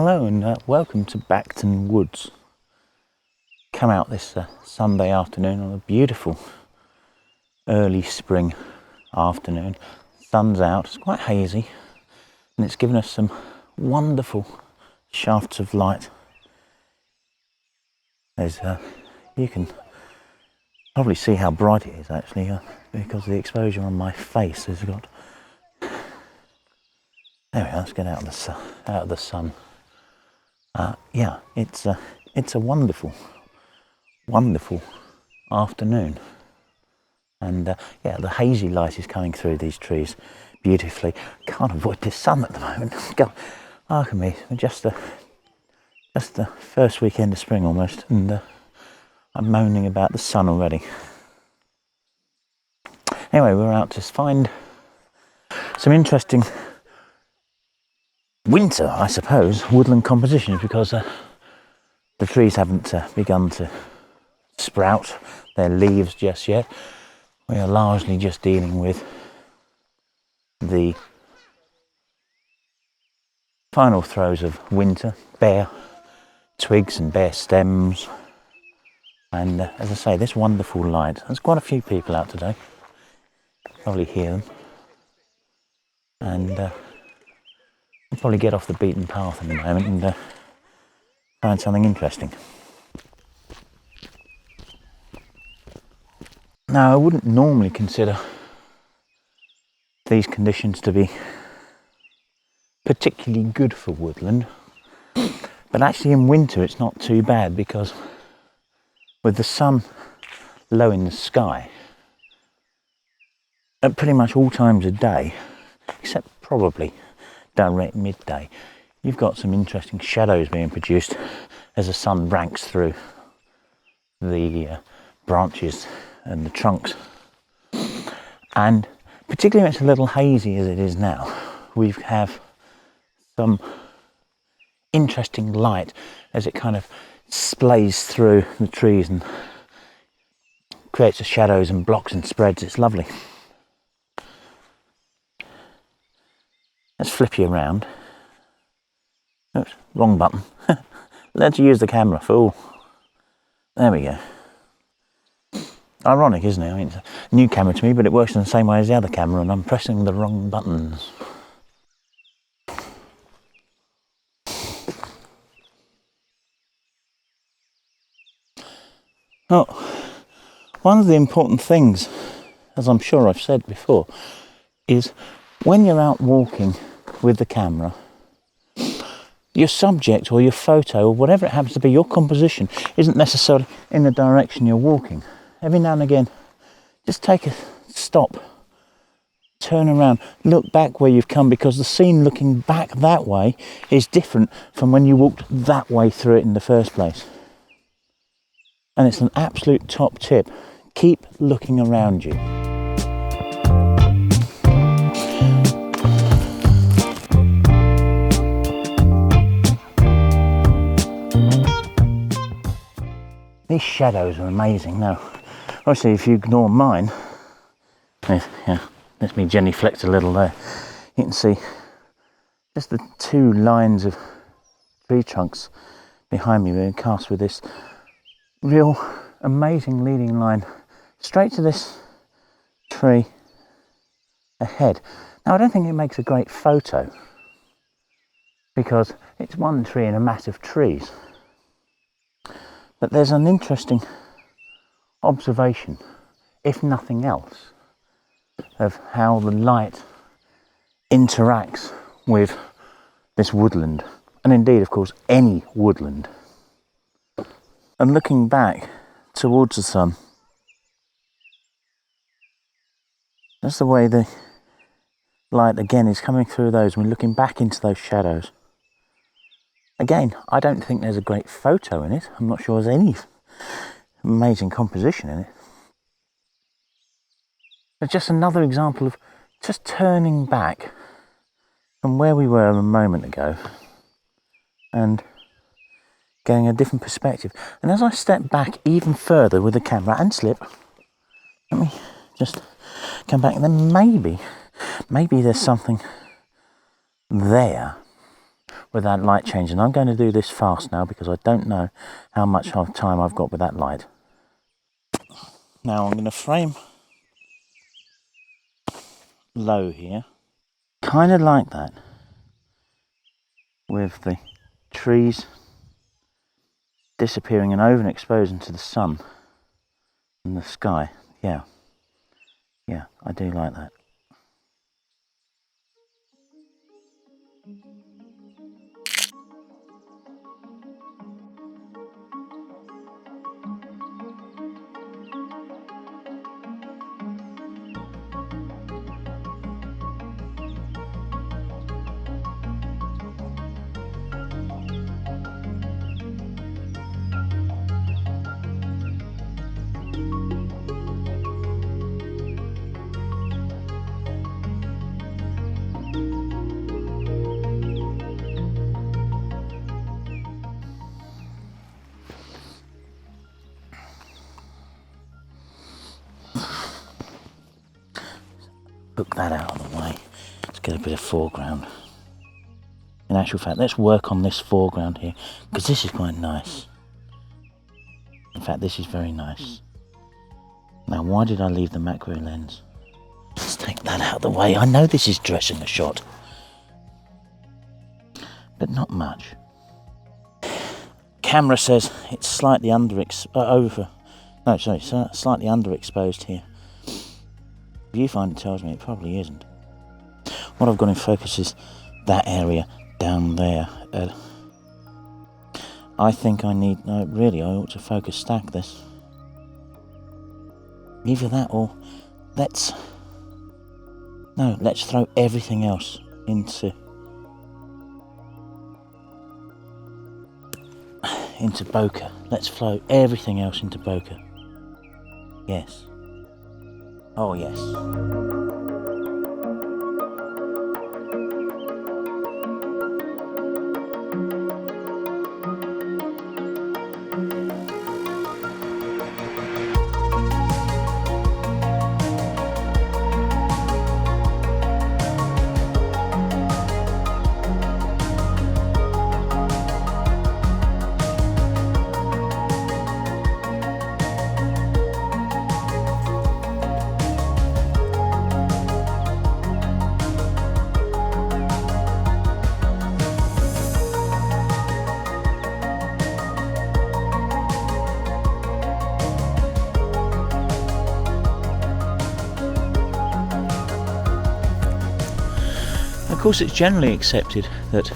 Hello and welcome to Backton Woods. Come out this Sunday afternoon on a beautiful early spring afternoon. Sun's out, it's quite hazy and it's given us some wonderful shafts of light. There's, you can probably see how bright it is actually because the exposure on my face has got. There we are, let's get out of the sun. Yeah, it's a wonderful afternoon, and yeah, the hazy light is coming through these trees beautifully. Can't avoid this sun at the moment. God, look at me, just the first weekend of spring almost, and I'm moaning about the sun already. Anyway, we're out to find some interesting winter, I suppose, woodland compositions, because the trees haven't begun to sprout their leaves just yet. We are largely just dealing with the final throes of winter, bare twigs and bare stems, and as I say, this wonderful light. There's quite a few people out today, probably hear them, and I'll probably get off the beaten path in a moment and find something interesting. Now, I wouldn't normally consider these conditions to be particularly good for woodland, but actually in winter it's not too bad, because with the sun low in the sky at pretty much all times of day, except probably direct midday, you've got some interesting shadows being produced as the sun ranks through the branches and the trunks. And particularly when it's a little hazy as it is now, we have some interesting light as it kind of splays through the trees and creates the shadows and blocks and spreads. It's lovely. Let's flip you around. Oops, wrong button. Let's use the camera, fool. There we go. Ironic, isn't it? I mean, it's a new camera to me, but it works in the same way as the other camera, and I'm pressing the wrong buttons. Oh, one of the important things, as I'm sure I've said before, is when you're out walking with the camera, your subject or your photo or whatever it happens to be, your composition isn't necessarily in the direction you're walking. Every now and again, just take a stop, turn around, look back where you've come, because the scene looking back that way is different from when you walked that way through it in the first place. And it's an absolute top tip. Keep looking around you. These shadows are amazing. Now, obviously, if you ignore mine, yeah, let me gently flex a little there. You can see just the two lines of tree trunks behind me being cast with this real amazing leading line straight to this tree ahead. Now, I don't think it makes a great photo because it's one tree in a mass of trees. But there's an interesting observation, if nothing else, of how the light interacts with this woodland, and indeed, of course, any woodland. And looking back towards the sun, that's the way the light again is coming through those. We're looking back into those shadows. Again, I don't think there's a great photo in it. I'm not sure there's any amazing composition in it. It's just another example of just turning back from where we were a moment ago and getting a different perspective. And as I step back even further with the camera and slip, let me just come back, and then maybe there's something there with that light change, and I'm going to do this fast now because I don't know how much time I've got with that light. Now I'm going to frame low here, kind of like that, with the trees disappearing and overexposing to the sun and the sky. Yeah, I do like that. Hook that out of the way. Let's get a bit of foreground. In actual fact, let's work on this foreground here, because this is quite nice. In fact, this is very nice. Now, why did I leave the macro lens? Let's take that out of the way. I know this is dressing a shot, but not much. Camera says it's slightly slightly underexposed here. Viewfinder tells me it probably isn't. What I've got in focus is that area down there. I think I need, no, really, I ought to focus stack this. Either that or let's throw everything else into bokeh. Let's flow everything else into bokeh. Yes. Oh yes. Of course, it's generally accepted that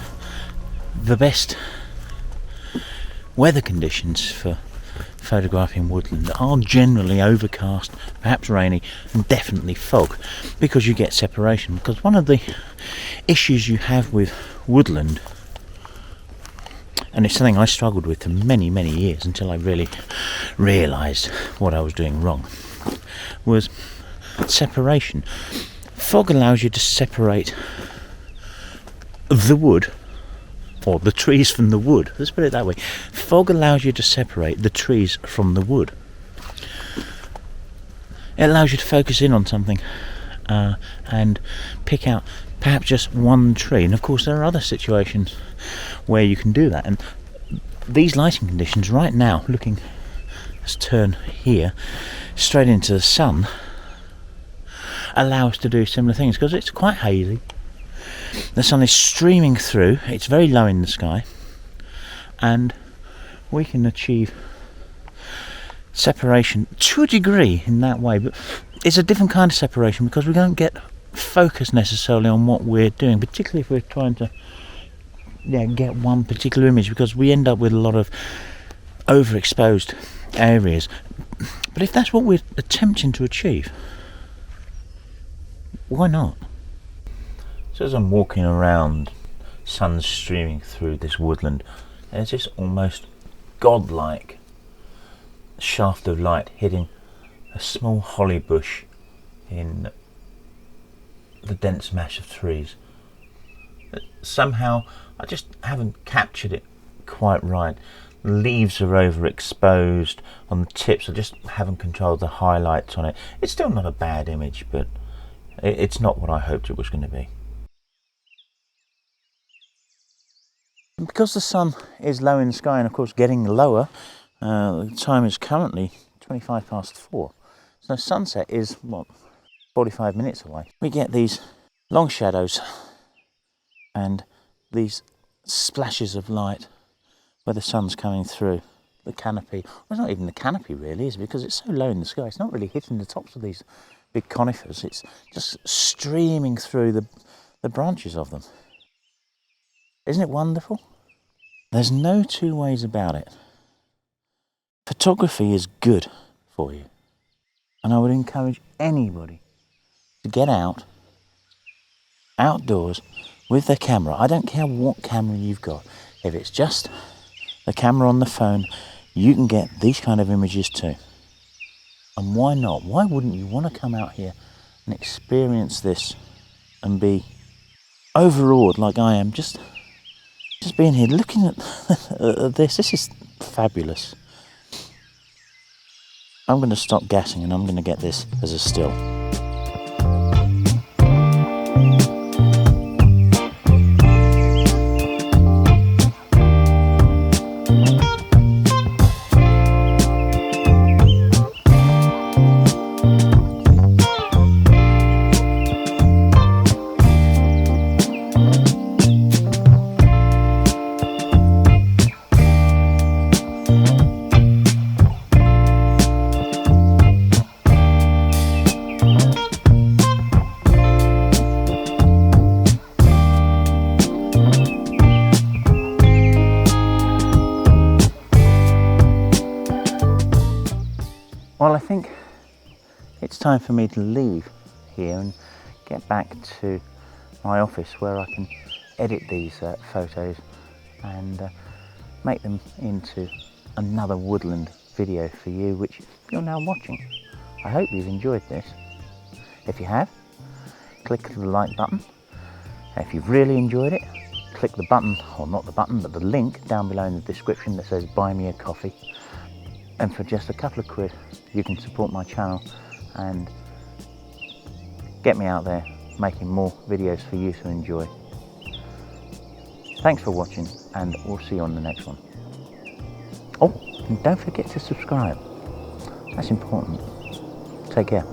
the best weather conditions for photographing woodland are generally overcast, perhaps rainy, and definitely fog, because you get separation. Because one of the issues you have with woodland, and it's something I struggled with for many years until I really realised what I was doing wrong, was separation. Fog allows you to separate the wood, or the trees from the wood. Let's put it that way. Fog allows you to separate the trees from the wood. It allows you to focus in on something and pick out perhaps just one tree. And of course there are other situations where you can do that. And these lighting conditions right now, looking, let's turn here, straight into the sun, allow us to do similar things, because it's quite hazy. The sun is streaming through, it's very low in the sky, and we can achieve separation to a degree in that way, but it's a different kind of separation because we don't get focus necessarily on what we're doing, particularly if we're trying to get one particular image, because we end up with a lot of overexposed areas. But if that's what we're attempting to achieve, why not? So as I'm walking around, sun streaming through this woodland, there's this almost godlike shaft of light hitting a small holly bush in the dense mass of trees. Somehow I just haven't captured it quite right. The leaves are overexposed on the tips. I just haven't controlled the highlights on it. It's still not a bad image, but it's not what I hoped it was going to be. And because the sun is low in the sky and of course getting lower, the time is currently 25 past 4. So sunset is, what, 45 minutes away. We get these long shadows and these splashes of light where the sun's coming through the canopy. Well, it's not even the canopy really, is it? Because it's so low in the sky, it's not really hitting the tops of these big conifers. It's just streaming through the branches of them. Isn't it wonderful? There's no two ways about it. Photography is good for you. And I would encourage anybody to get out, outdoors, with their camera. I don't care what camera you've got. If it's just the camera on the phone, you can get these kind of images too. And why not? Why wouldn't you want to come out here and experience this and be overawed like I am, just being here looking at this. This is fabulous. I'm going to stop gassing and I'm going to get this as a still. Well, I think it's time for me to leave here and get back to my office where I can edit these photos and make them into another woodland video for you, which you're now watching. I hope you've enjoyed this. If you have, click the like button. If you've really enjoyed it, click the button, or not the button, but the link down below in the description that says buy me a coffee. And for just a couple of quid, you can support my channel and get me out there making more videos for you to enjoy. Thanks for watching, and we'll see you on the next one. Oh, and don't forget to subscribe. That's important. Take care.